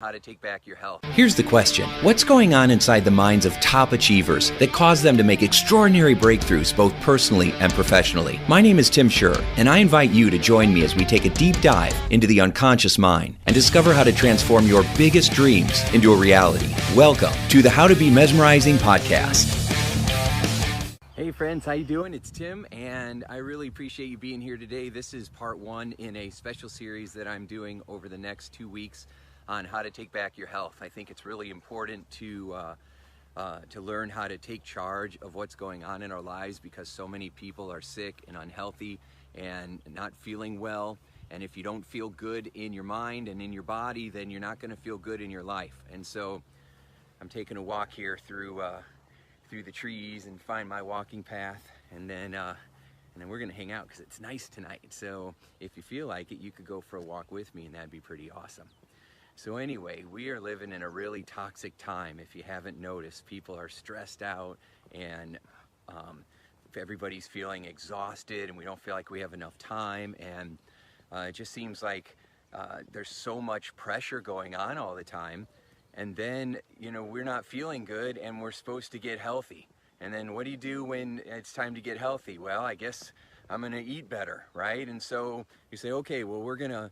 How to take back your health. Here's the question. What's going on inside the minds of top achievers that cause them to make extraordinary breakthroughs both personally and professionally? My name is Tim Shurr, and I invite you to join me as we take a deep dive into the unconscious mind and discover how to transform your biggest dreams into a reality. Welcome to the How to Be Mesmerizing podcast. Hey friends, how you doing? It's Tim, and I really appreciate you being here today. This is part one in a special series that I'm doing over the next 2 weeks on how to take back your health. I think it's really important to learn how to take charge of what's going on in our lives, because so many people are sick and unhealthy and not feeling well. And if you don't feel good in your mind and in your body, then you're not going to feel good in your life. And so I'm taking a walk here through the trees and find my walking path, and then we're going to hang out because it's nice tonight. So if you feel like it, you could go for a walk with me, and that'd be pretty awesome. So anyway, we are living in a really toxic time. If you haven't noticed, people are stressed out, and everybody's feeling exhausted, and we don't feel like we have enough time, and it just seems like there's so much pressure going on all the time. And then, we're not feeling good, and we're supposed to get healthy. And then what do you do when it's time to get healthy? Well, I guess I'm gonna eat better, right? And so you say, okay, well, we're gonna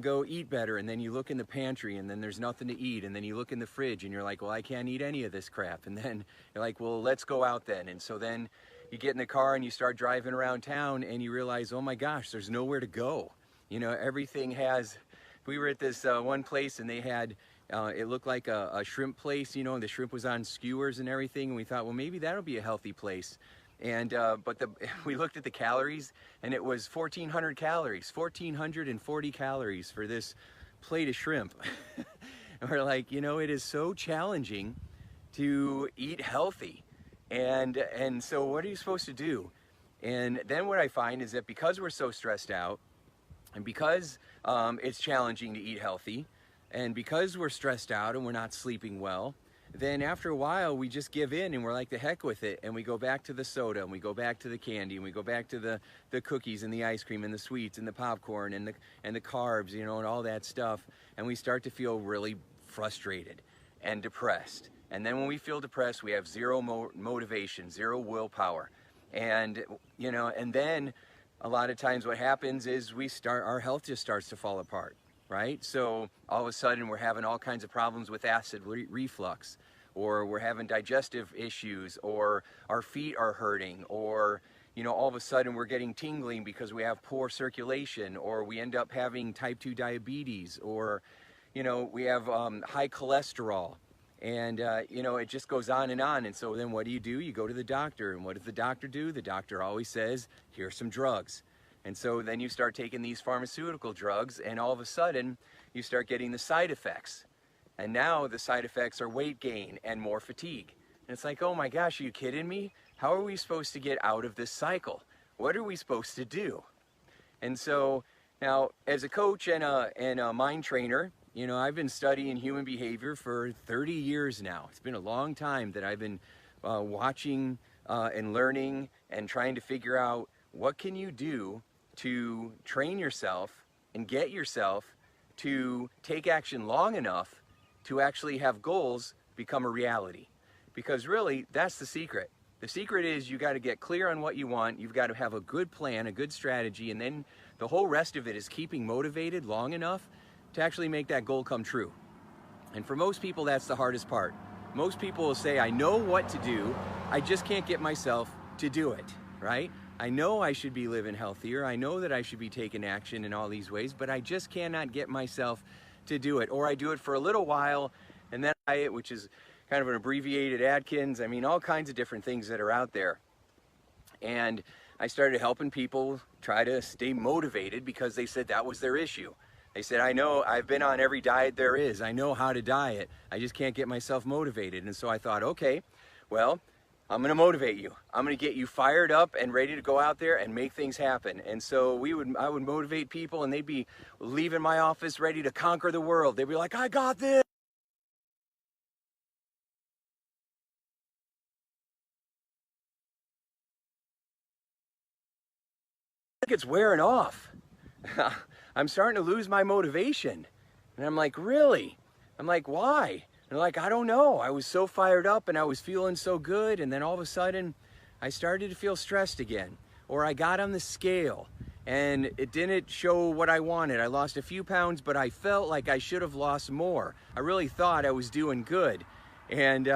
go eat better. And then you look in the pantry, and then there's nothing to eat. And then you look in the fridge, and you're like, well, I can't eat any of this crap. And then you're like, well, let's go out then. And so then you get in the car and you start driving around town, and you realize, oh my gosh, there's nowhere to go. Everything has, we were at this one place, and they had, it looked like a shrimp place, and the shrimp was on skewers and everything. And we thought, well, maybe that'll be a healthy place. And we looked at the calories, and it was 1,400 calories, 1,440 calories for this plate of shrimp. And we're like, it is so challenging to eat healthy. And so what are you supposed to do? And then what I find is that because we're so stressed out, and because it's challenging to eat healthy, and because we're stressed out and we're not sleeping well, then after a while we just give in, and we're like, the heck with it, and we go back to the soda, and we go back to the candy, and we go back to the cookies and the ice cream and the sweets and the popcorn and the carbs, and all that stuff. And we start to feel really frustrated and depressed. And then when we feel depressed, we have zero motivation, zero willpower. And and then a lot of times what happens is our health just starts to fall apart. Right? So all of a sudden we're having all kinds of problems with acid reflux, or we're having digestive issues, or our feet are hurting, or all of a sudden we're getting tingling because we have poor circulation, or we end up having type 2 diabetes, or we have high cholesterol, and it just goes on. And so then what do? You go to the doctor, and what does the doctor do? The doctor always says, here's some drugs. And so then you start taking these pharmaceutical drugs, and all of a sudden you start getting the side effects. And now the side effects are weight gain and more fatigue. And it's like, oh my gosh, are you kidding me? How are we supposed to get out of this cycle? What are we supposed to do? And so now, as a coach and a mind trainer, I've been studying human behavior for 30 years now. It's been a long time that I've been watching and learning and trying to figure out, what can you do to train yourself and get yourself to take action long enough to actually have goals become a reality. Because really, that's the secret. The secret is you got to get clear on what you want. You've got to have a good plan, a good strategy, and then the whole rest of it is keeping motivated long enough to actually make that goal come true. And for most people, that's the hardest part. Most people will say, I know what to do, I just can't get myself to do it, right? I know I should be living healthier. I know that I should be taking action in all these ways, but I just cannot get myself to do it. Or I do it for a little while, and then which is kind of an abbreviated Atkins. All kinds of different things that are out there. And I started helping people try to stay motivated, because they said that was their issue. They said, I know, I've been on every diet there is. I know how to diet. I just can't get myself motivated. And so I thought, okay, well, I'm going to motivate you. I'm going to get you fired up and ready to go out there and make things happen. And so I would motivate people, and they'd be leaving my office ready to conquer the world. They'd be like, I got this. It's wearing off. I'm starting to lose my motivation. And I'm like, really? I'm like, why? And they're like, I don't know. I was so fired up and I was feeling so good. And then all of a sudden I started to feel stressed again. Or I got on the scale and it didn't show what I wanted. I lost a few pounds, but I felt like I should have lost more. I really thought I was doing good. And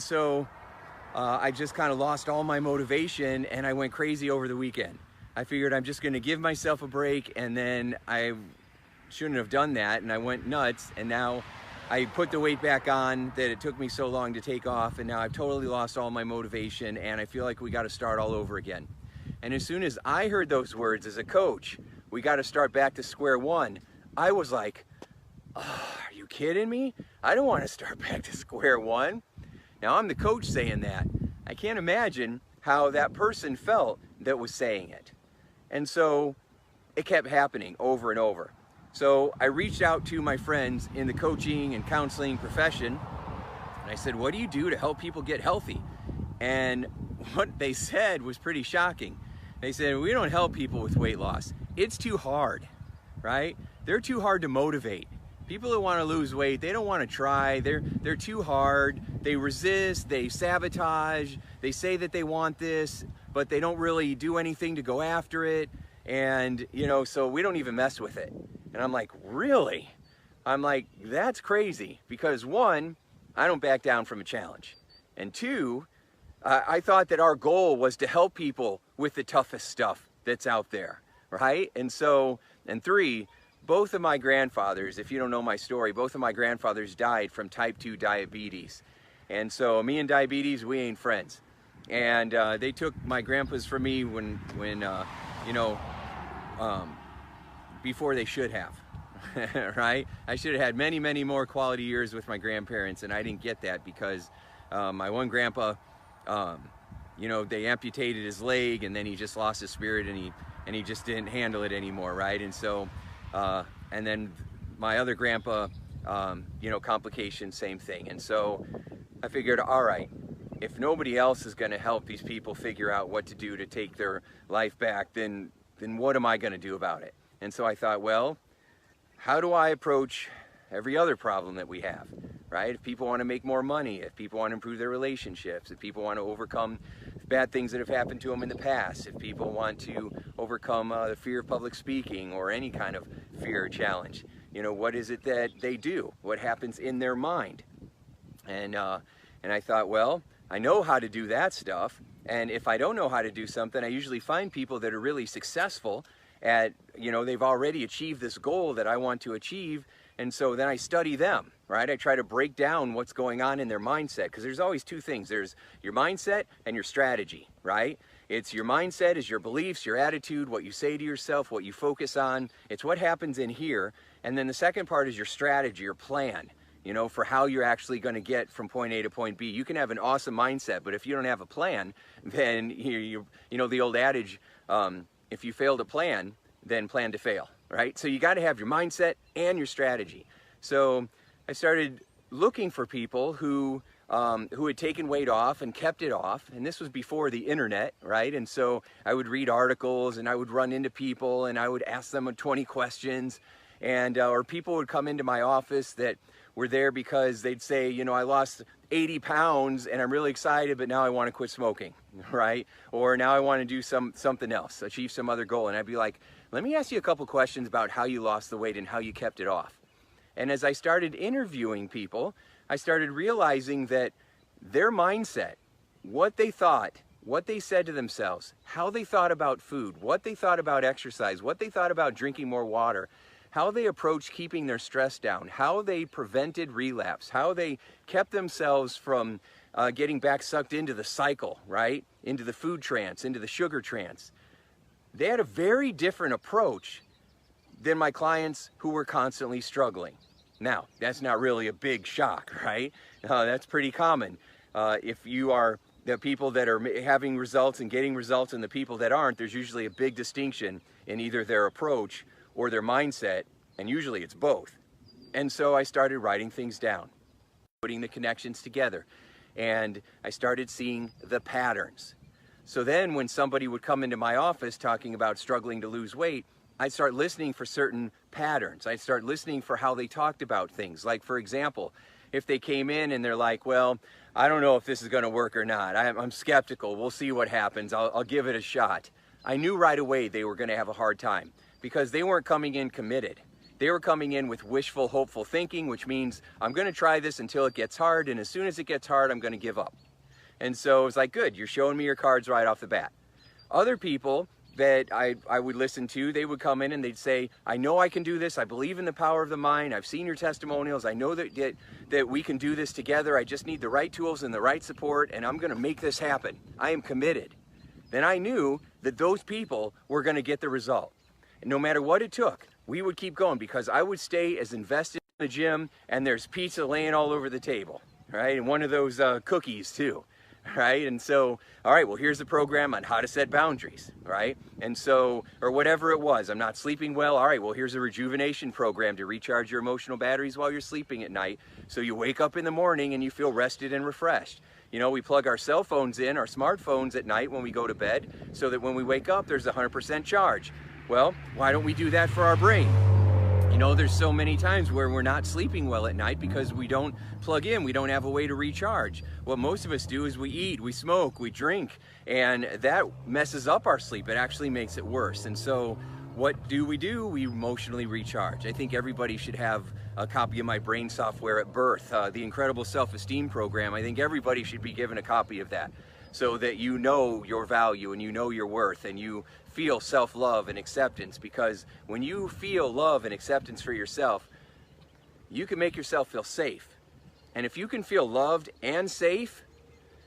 so I just kind of lost all my motivation and I went crazy over the weekend. I figured I'm just gonna give myself a break, and then I shouldn't have done that, and I went nuts, and now I put the weight back on that it took me so long to take off, and now I've totally lost all my motivation, and I feel like we gotta start all over again. And as soon as I heard those words as a coach, we gotta start back to square one, I was like, oh, are you kidding me? I don't wanna start back to square one. Now I'm the coach saying that. I can't imagine how that person felt that was saying it. And so it kept happening over and over. So I reached out to my friends in the coaching and counseling profession, and I said, what do you do to help people get healthy? And what they said was pretty shocking. They said, we don't help people with weight loss. It's too hard, right? They're too hard to motivate. People that want to lose weight, they don't want to try. They're too hard. They resist, they sabotage, they say that they want this, but they don't really do anything to go after it. And, you know, so we don't even mess with it. And I'm like, really? I'm like, that's crazy. Because one, I don't back down from a challenge. And two, I thought that our goal was to help people with the toughest stuff that's out there, right? And so, and three, both of my grandfathers, if you don't know my story, both of my grandfathers died from type 2 diabetes. And so me and diabetes, we ain't friends. And they took my grandpas from me when before they should have, right? I should have had many, many more quality years with my grandparents, and I didn't get that because my one grandpa, they amputated his leg, and then he just lost his spirit, and he just didn't handle it anymore, right? And so, and then my other grandpa, complications, same thing. And so I figured, all right, if nobody else is going to help these people figure out what to do to take their life back, then what am I going to do about it? And so I thought, well, how do I approach every other problem that we have, right? If people want to make more money, if people want to improve their relationships, if people want to overcome bad things that have happened to them in the past, if people want to overcome the fear of public speaking or any kind of fear or challenge, what is it that they do? What happens in their mind? And I thought, well, I know how to do that stuff. And if I don't know how to do something, I usually find people that are really successful at, they've already achieved this goal that I want to achieve. And so then I study them, right? I try to break down what's going on in their mindset, because there's always two things. There's your mindset and your strategy, right? It's your mindset is your beliefs, your attitude, what you say to yourself, what you focus on. It's what happens in here. And then the second part is your strategy, your plan, for how you're actually going to get from point A to point B. You can have an awesome mindset, but if you don't have a plan, then the old adage, if you fail to plan, then plan to fail, right? So you got to have your mindset and your strategy. So I started looking for people who had taken weight off and kept it off, and this was before the internet, right? And so I would read articles, and I would run into people, and I would ask them 20 questions, and or people would come into my office that were there because they'd say, I lost 80 pounds and I'm really excited, but now I want to quit smoking, right? Or now I want to do something else, achieve some other goal. And I'd be like, let me ask you a couple questions about how you lost the weight and how you kept it off. And as I started interviewing people, I started realizing that their mindset, what they thought, what they said to themselves, how they thought about food, what they thought about exercise, what they thought about drinking more water, how they approached keeping their stress down, how they prevented relapse, how they kept themselves from getting back sucked into the cycle, right? Into the food trance, into the sugar trance. They had a very different approach than my clients who were constantly struggling. Now, that's not really a big shock, right? That's pretty common. If you are the people that are having results and getting results and the people that aren't, there's usually a big distinction in either their approach or their mindset, and usually it's both. And so I started writing things down, putting the connections together, and I started seeing the patterns. So then when somebody would come into my office talking about struggling to lose weight, I'd start listening for certain patterns. I'd start listening for how they talked about things. Like, for example, if they came in and they're like, well, I don't know if this is going to work or not. I'm skeptical. We'll see what happens. I'll give it a shot. I knew right away they were going to have a hard time because they weren't coming in committed. They were coming in with wishful, hopeful thinking, which means I'm going to try this until it gets hard, and as soon as it gets hard, I'm going to give up. And so it's like, good, you're showing me your cards right off the bat. Other people that I would listen to, they would come in and they'd say, I know I can do this. I believe in the power of the mind. I've seen your testimonials. I know that we can do this together. I just need the right tools and the right support, and I'm going to make this happen. I am committed. Then I knew that those people were going to get the result. And no matter what it took, we would keep going because I would stay as invested in the gym, and there's pizza laying all over the table, right? And one of those cookies too. Right? And so, all right, well, here's the program on how to set boundaries, right? And so, or whatever it was, I'm not sleeping well. All right, well, here's a rejuvenation program to recharge your emotional batteries while you're sleeping at night. So you wake up in the morning and you feel rested and refreshed. You know, we plug our cell phones in, our smartphones at night when we go to bed, so that when we wake up, there's 100% charge. Well, why don't we do that for our brain? You know, there's so many times where we're not sleeping well at night because we don't plug in, we don't have a way to recharge. What most of us do is we eat, we smoke, we drink, and that messes up our sleep. It actually makes it worse. And so what do? We emotionally recharge. I think everybody should have a copy of my brain software at birth, the Incredible Self-Esteem Program. I think everybody should be given a copy of that so that you know your value and you know your worth and you feel self-love and acceptance, because when you feel love and acceptance for yourself, you can make yourself feel safe. And if you can feel loved and safe,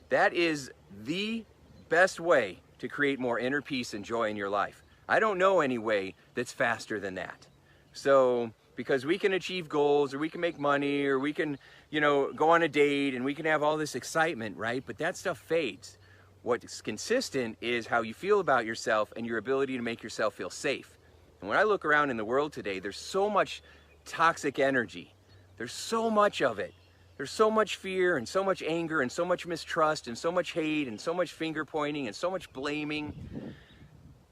that is the best way to create more inner peace and joy in your life. I don't know any way that's faster than that. So, because we can achieve goals, or we can make money, or we can, you know, go on a date and we can have all this excitement, right? But that stuff fades. What's consistent is how you feel about yourself and your ability to make yourself feel safe. And when I look around in the world today, there's so much toxic energy. There's so much of it. There's so much fear and so much anger and so much mistrust and so much hate and so much finger pointing and so much blaming.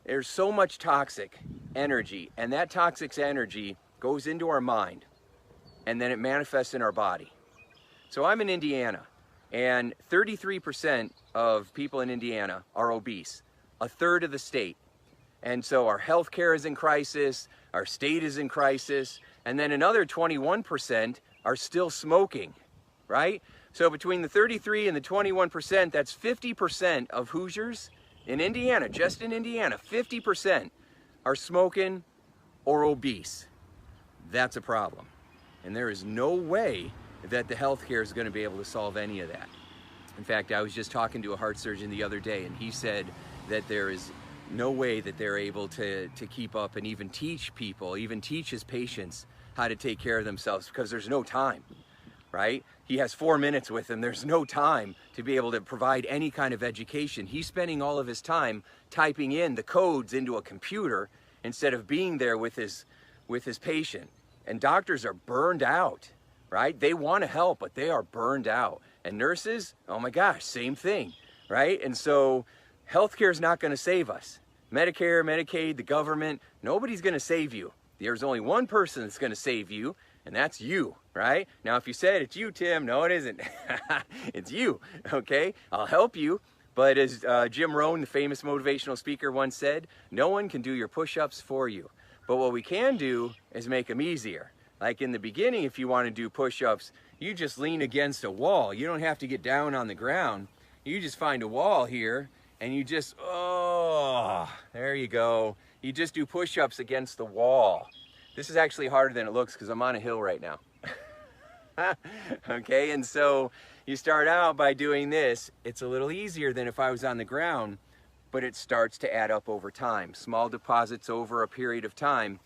There's so much toxic energy, and that toxic energy goes into our mind and then it manifests in our body. So I'm in Indiana, and 33% of people in Indiana are obese, a third of the state. And so our healthcare is in crisis, our state is in crisis, and then another 21% are still smoking, right? So between the 33 and the 21%, that's 50% of Hoosiers in Indiana, just in Indiana, 50% are smoking or obese. That's a problem. And there is no way that the healthcare is going to be able to solve any of that. In fact, I was just talking to a heart surgeon the other day, and he said that there is no way that they're able to keep up and even teach people, even teach his patients how to take care of themselves, because there's no time, right? He has 4 minutes with them. There's no time to be able to provide any kind of education. He's spending all of his time typing in the codes into a computer instead of being there with his patient. And doctors are burned out, right? They want to help, but they are burned out. And nurses, oh my gosh, same thing, right? And so healthcare is not going to save us. Medicare, Medicaid, the government, nobody's going to save you. There's only one person that's going to save you, and that's you, right? Now, if you said it's you, Tim, no, it isn't. It's you, okay? I'll help you. But as Jim Rohn, the famous motivational speaker, once said, no one can do your push-ups for you. But what we can do is make them easier. Like in the beginning, if you want to do push-ups, you just lean against a wall. You don't have to get down on the ground. You just find a wall here, and you just, oh, there you go. You just do push-ups against the wall. This is actually harder than it looks because I'm on a hill right now. Okay, and so you start out by doing this. It's a little easier than if I was on the ground, but it starts to add up over time. Small deposits over a period of time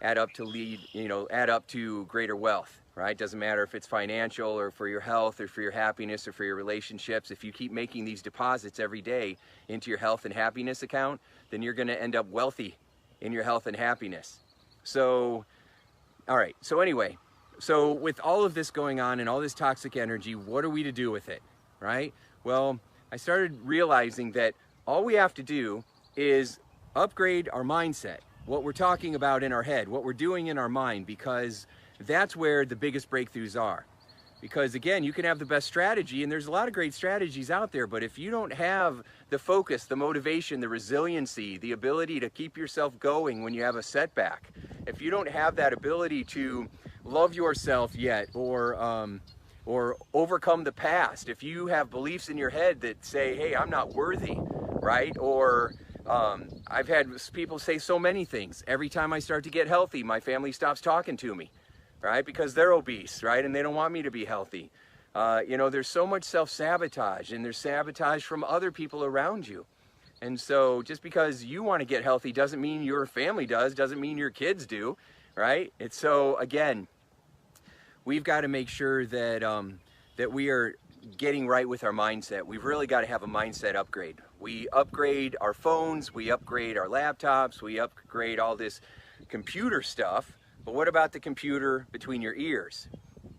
add up to greater wealth, right? Doesn't matter if it's financial or for your health or for your happiness or for your relationships. If you keep making these deposits every day into your health and happiness account, then you're going to end up wealthy in your health and happiness. So, all right. So anyway, so with all of this going on and all this toxic energy, what are we to do with it, right? Well, I started realizing that all we have to do is upgrade our mindset. what we're talking about in our head, what we're doing in our mind, because that's where the biggest breakthroughs are. Because again, you can have the best strategy, and there's a lot of great strategies out there, but if you don't have the focus, the motivation, the resiliency, the ability to keep yourself going when you have a setback, if you don't have that ability to love yourself yet, or overcome the past, if you have beliefs in your head that say, hey, I'm not worthy, right? Or I've had people say so many things. Every time I start to get healthy, my family stops talking to me, right? Because they're obese, right? And they don't want me to be healthy. You know, there's so much self-sabotage, and there's sabotage from other people around you. And so just because you want to get healthy doesn't mean your family does, doesn't mean your kids do, right? It's so, again, we've got to make sure that, that we are getting right with our mindset. We've really got to have a mindset upgrade. We upgrade our phones, we upgrade our laptops, we upgrade all this computer stuff. But what about the computer between your ears?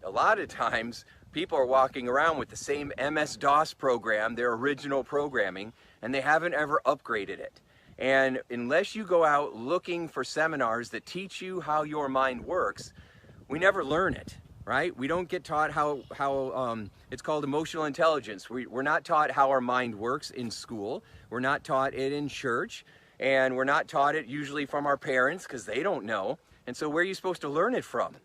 A lot of times, people are walking around with the same MS-DOS program, their original programming, and they haven't ever upgraded it. And unless you go out looking for seminars that teach you how your mind works, we never learn it, right? We don't get taught how it's called emotional intelligence. We're not taught how our mind works in school. We're not taught it in church. And we're not taught it usually from our parents, because they don't know. And so where are you supposed to learn it from?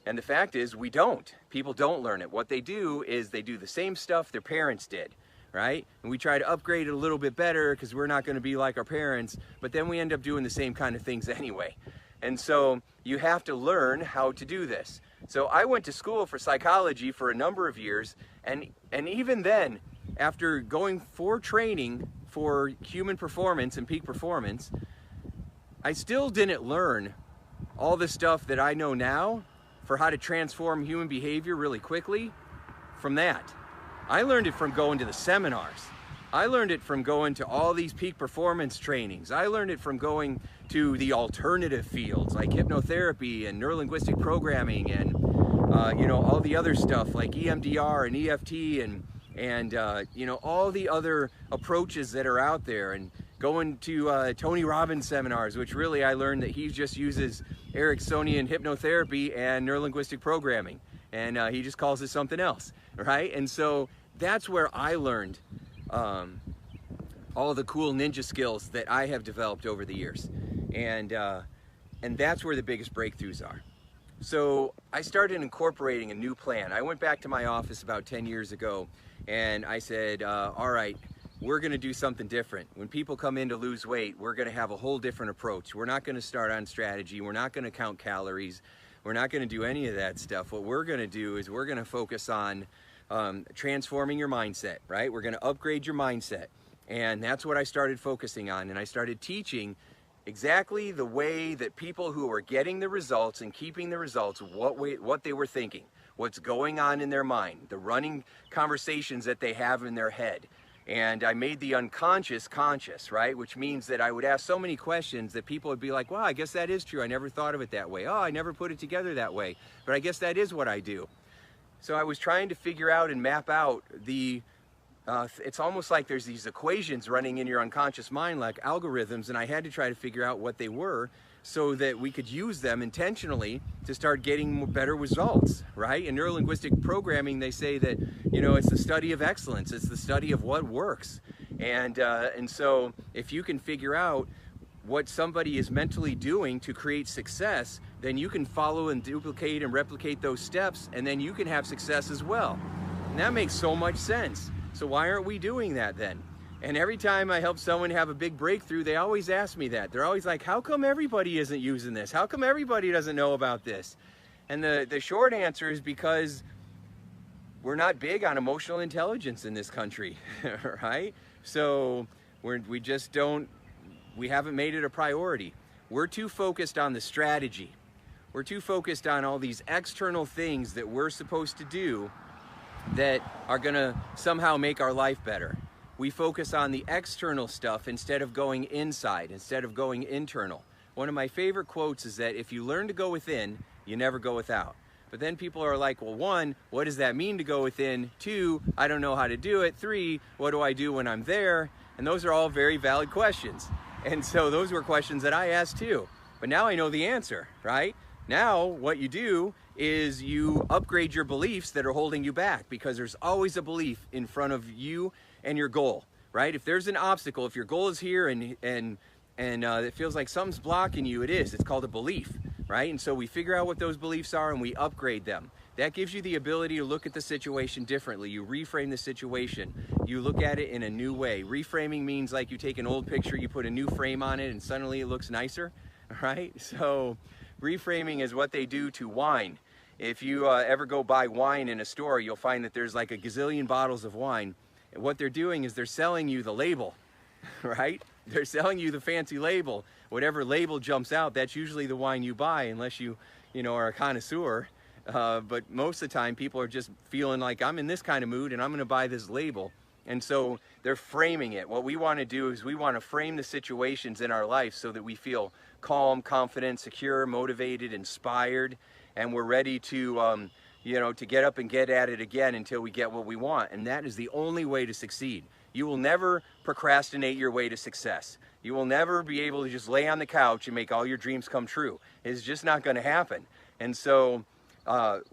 And the fact is, we don't. People don't learn it. What they do is they do the same stuff their parents did, right? And we try to upgrade it a little bit better because we're not going to be like our parents, but then we end up doing the same kind of things anyway. And so you have to learn how to do this. So I went to school for psychology for a number of years, and even then, after going for training for human performance and peak performance, I still didn't learn all the stuff that I know now for how to transform human behavior really quickly from that. I learned it from going to the seminars. I learned it from going to all these peak performance trainings. I learned it from going to the alternative fields like hypnotherapy and neurolinguistic programming and you know, all the other stuff like EMDR and EFT and you know, all the other approaches that are out there, and going to Tony Robbins seminars, which really I learned that he just uses Ericksonian hypnotherapy and neurolinguistic programming, and he just calls it something else, right? And so that's where I learned all the cool ninja skills that I have developed over the years, and that's where the biggest breakthroughs are. So I started incorporating a new plan. I went back to my office about 10 years ago, and I said, all right, we're going to do something different. When people come in to lose weight, we're going to have a whole different approach. We're not going to start on strategy. We're not going to count calories. We're not going to do any of that stuff. What we're going to do is we're going to focus on transforming your mindset, right? We're going to upgrade your mindset. And that's what I started focusing on. And I started teaching exactly the way that people who are getting the results and keeping the results, what they were thinking, what's going on in their mind, the running conversations that they have in their head. And I made the unconscious conscious, right? Which means that I would ask so many questions that people would be like, wow, I guess that is true. I never thought of it that way. Oh, I never put it together that way. But I guess that is what I do. So I was trying to figure out and map out the, it's almost like there's these equations running in your unconscious mind like algorithms, and I had to try to figure out what they were so that we could use them intentionally to start getting better results, right? In neurolinguistic programming, they say that, you know, it's the study of excellence. It's the study of what works. And so if you can figure out what somebody is mentally doing to create success, then you can follow and duplicate and replicate those steps, and then you can have success as well. And that makes so much sense. So why aren't we doing that then? And every time I help someone have a big breakthrough, they always ask me that. They're always like, how come everybody isn't using this? How come everybody doesn't know about this? And the short answer is because we're not big on emotional intelligence in this country, right? So we just don't, we haven't made it a priority. We're too focused on the strategy. We're too focused on all these external things that we're supposed to do that are gonna somehow make our life better. We focus on the external stuff instead of going inside, instead of going internal. One of my favorite quotes is that if you learn to go within, you never go without. But then people are like, well, 1, what does that mean to go within? 2, I don't know how to do it. 3, what do I do when I'm there? And those are all very valid questions. And so those were questions that I asked too. but now I know the answer, right? Now what you do is you upgrade your beliefs that are holding you back, because there's always a belief in front of you and your goal, right? If there's an obstacle, if your goal is here and it feels like something's blocking you, it is. It's called a belief, right? And so we figure out what those beliefs are and we upgrade them. That gives you the ability to look at the situation differently. You reframe the situation. You look at it in a new way. Reframing means like you take an old picture, you put a new frame on it, and suddenly it looks nicer, right? So reframing is what they do to wine. If you ever go buy wine in a store, you'll find that there's like a gazillion bottles of wine. And what they're doing is they're selling you the label, right? They're selling you the fancy label. Whatever label jumps out, that's usually the wine you buy, unless you are a connoisseur. But most of the time, people are just feeling like, I'm in this kind of mood and I'm going to buy this label. And so they're framing it. What we want to do is we want to frame the situations in our life so that we feel calm, confident, secure, motivated, inspired, and we're ready to, to get up and get at it again until we get what we want. And that is the only way to succeed. You will never procrastinate your way to success. You will never be able to just lay on the couch and make all your dreams come true. It's just not going to happen. And so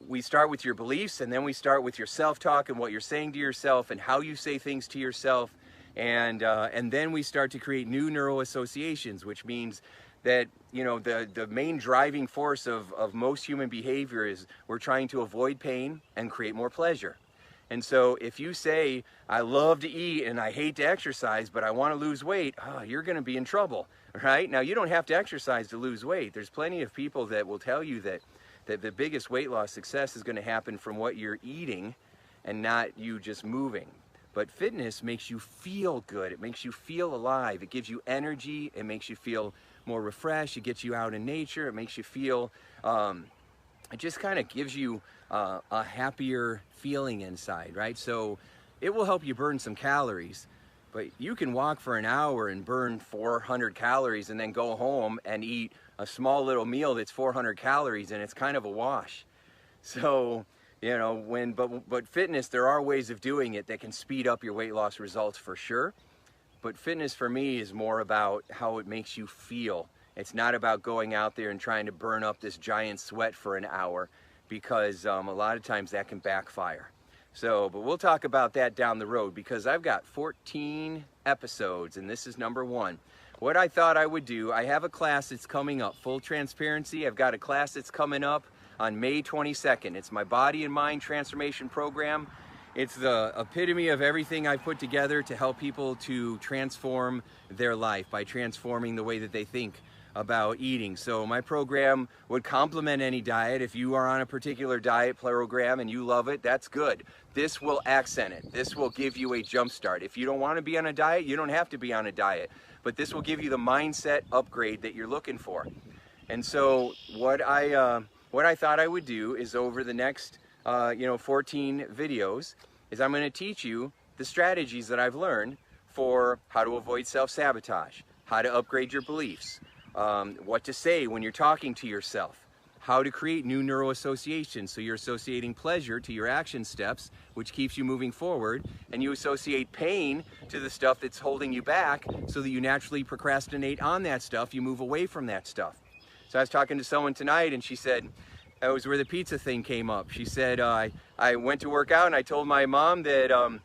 we start with your beliefs, and then we start with your self-talk and what you're saying to yourself and how you say things to yourself. And then we start to create new neural associations, which means that, the main driving force of most human behavior is we're trying to avoid pain and create more pleasure. And so if you say, I love to eat and I hate to exercise, but I want to lose weight, you're going to be in trouble, right? Now, you don't have to exercise to lose weight. There's plenty of people that will tell you that the biggest weight loss success is going to happen from what you're eating and not you just moving. But fitness makes you feel good. It makes you feel alive. It gives you energy. It makes you feel more refreshed. It gets you out in nature. It makes you feel, it just kind of gives you a happier feeling inside, right? So it will help you burn some calories, but you can walk for an hour and burn 400 calories and then go home and eat a small little meal that's 400 calories, and it's kind of a wash. So, but fitness, there are ways of doing it that can speed up your weight loss results for sure. But fitness for me is more about how it makes you feel. It's not about going out there and trying to burn up this giant sweat for an hour, because a lot of times that can backfire. So, but we'll talk about that down the road, because I've got 14 episodes and this is number 1. What I thought I would do, I have a class that's coming up, full transparency. I've got a class that's coming up on May 22nd. It's my Body and Mind Transformation Program. It's the epitome of everything I put together to help people to transform their life by transforming the way that they think about eating. So my program would complement any diet. If you are on a particular diet program and you love it, that's good. This will accent it. This will give you a jump start. If you don't want to be on a diet, you don't have to be on a diet, but this will give you the mindset upgrade that you're looking for. And so what I thought I would do is, over the next 14 videos, is I'm going to teach you the strategies that I've learned for how to avoid self-sabotage, how to upgrade your beliefs, what to say when you're talking to yourself, how to create new neural associations so you're associating pleasure to your action steps, which keeps you moving forward, and you associate pain to the stuff that's holding you back so that you naturally procrastinate on that stuff, you move away from that stuff. So I was talking to someone tonight, and she said, that was where the pizza thing came up. She said, I went to work out and I told my mom that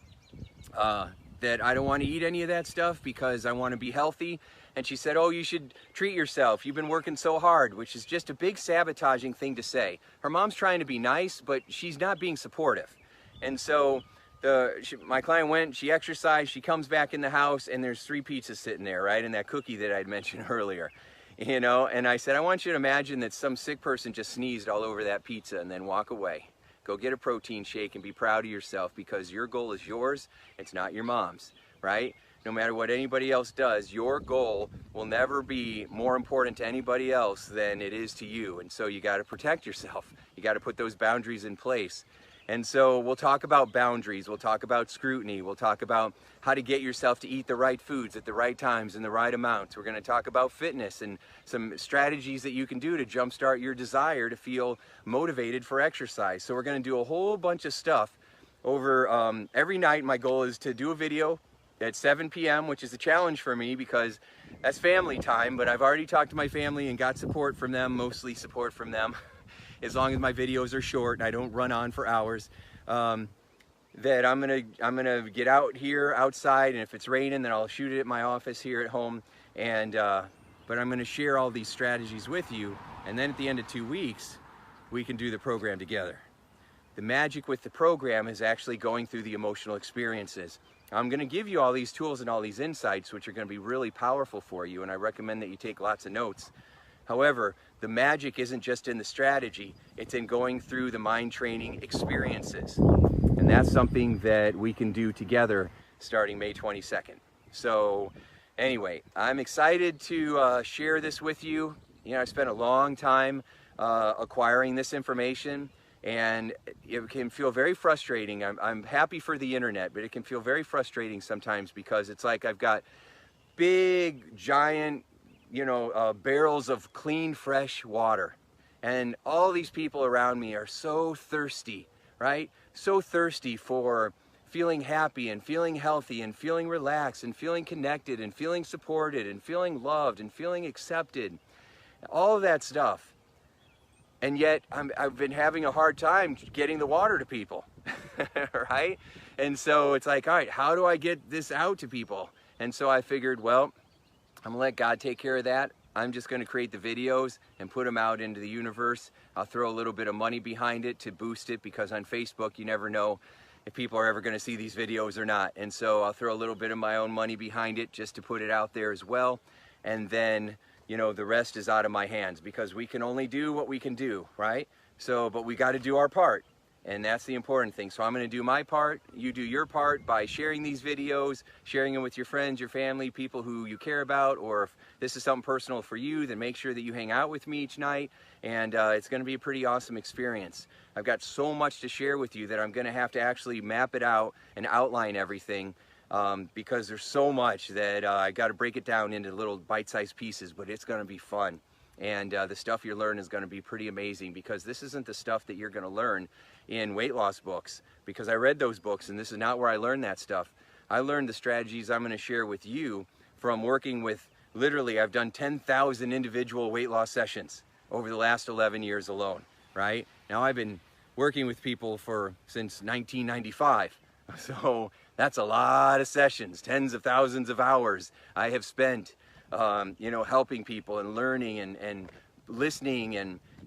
that I don't want to eat any of that stuff because I want to be healthy. And she said, oh, you should treat yourself. You've been working so hard, which is just a big sabotaging thing to say. Her mom's trying to be nice, but she's not being supportive. And so my client went, she exercised, she comes back in the house, and there's 3 pizzas sitting there, right? And that cookie that I'd mentioned earlier. And I said, I want you to imagine that some sick person just sneezed all over that pizza and then walk away. Go get a protein shake and be proud of yourself, because your goal is yours. It's not your mom's, right? No matter what anybody else does, your goal will never be more important to anybody else than it is to you. And so you got to protect yourself. You got to put those boundaries in place. And so we'll talk about boundaries, we'll talk about scrutiny, we'll talk about how to get yourself to eat the right foods at the right times and the right amounts. We're going to talk about fitness and some strategies that you can do to jumpstart your desire to feel motivated for exercise. So we're going to do a whole bunch of stuff over every night. My goal is to do a video at 7 p.m., which is a challenge for me because that's family time, but I've already talked to my family and got support from them, mostly support from them, as long as my videos are short and I don't run on for hours, that I'm gonna get out here outside, and if it's raining, then I'll shoot it at my office here at home, and but I'm gonna share all these strategies with you, and then at the end of 2 weeks, we can do the program together. The magic with the program is actually going through the emotional experiences. I'm going to give you all these tools and all these insights, which are going to be really powerful for you, and I recommend that you take lots of notes. However, the magic isn't just in the strategy, it's in going through the mind training experiences. And that's something that we can do together starting May 22nd. So anyway, I'm excited to share this with you. You know, I spent a long time acquiring this information, and it can feel very frustrating. I'm happy for the internet, but it can feel very frustrating sometimes because it's like I've got big, giant, barrels of clean, fresh water. And all these people around me are so thirsty, right? So thirsty for feeling happy and feeling healthy and feeling relaxed and feeling connected and feeling supported and feeling loved and feeling accepted. All of that stuff. And yet I've been having a hard time getting the water to people, right? And so it's like, all right, how do I get this out to people? And so I figured, well, I'm gonna let God take care of that. I'm just gonna create the videos and put them out into the universe. I'll throw a little bit of money behind it to boost it, because on Facebook, you never know if people are ever gonna see these videos or not. And so I'll throw a little bit of my own money behind it just to put it out there as well. And then the rest is out of my hands, because we can only do what we can do, right? So, but we got to do our part, and that's the important thing. So I'm going to do my part, you do your part by sharing these videos, sharing them with your friends, your family, people who you care about, or if this is something personal for you, then make sure that you hang out with me each night, and it's going to be a pretty awesome experience. I've got so much to share with you that I'm going to have to actually map it out and outline everything. Because there's so much that I got to break it down into little bite-sized pieces, but it's going to be fun. And the stuff you learn is going to be pretty amazing, because this isn't the stuff that you're going to learn in weight loss books, because I read those books and this is not where I learned that stuff. I learned the strategies I'm going to share with you from working with, literally, I've done 10,000 individual weight loss sessions over the last 11 years alone, right? Now I've been working with people since 1995. So that's a lot of sessions, tens of thousands of hours I have spent, helping people and learning and listening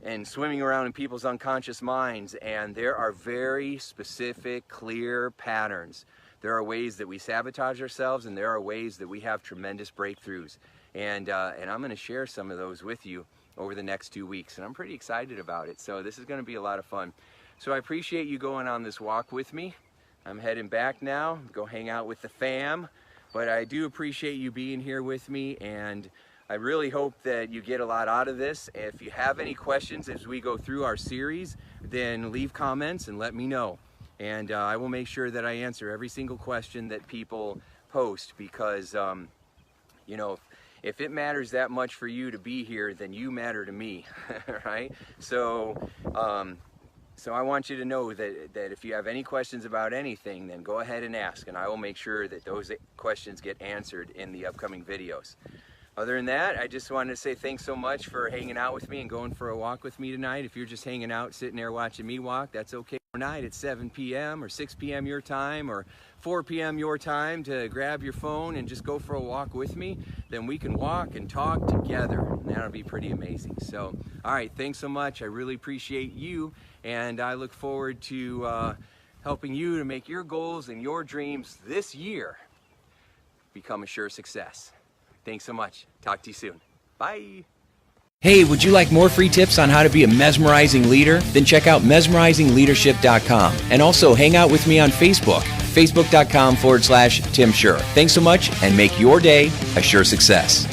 and swimming around in people's unconscious minds. And there are very specific, clear patterns. There are ways that we sabotage ourselves, and there are ways that we have tremendous breakthroughs. And I'm going to share some of those with you over the next 2 weeks, and I'm pretty excited about it. So this is going to be a lot of fun. So I appreciate you going on this walk with me. I'm heading back now, go hang out with the fam, but I do appreciate you being here with me, and I really hope that you get a lot out of this. If you have any questions as we go through our series, then leave comments and let me know. And I will make sure that I answer every single question that people post, because, if it matters that much for you to be here, then you matter to me, right? So I want you to know that if you have any questions about anything, then go ahead and ask, and I will make sure that those questions get answered in the upcoming videos. Other than that, I just wanted to say thanks so much for hanging out with me and going for a walk with me tonight. If you're just hanging out, sitting there watching me walk, that's okay. Tonight at 7 p.m. or 6 p.m. your time, or 4 p.m. your time, to grab your phone and just go for a walk with me, then we can walk and talk together, and that'll be pretty amazing. So, all right, thanks so much. I really appreciate you, and I look forward to helping you to make your goals and your dreams this year become a sure success. Thanks so much. Talk to you soon. Bye. Hey, would you like more free tips on how to be a mesmerizing leader? Then check out mesmerizingleadership.com, and also hang out with me on Facebook, facebook.com/Tim Shurr. Thanks so much, and make your day a sure success.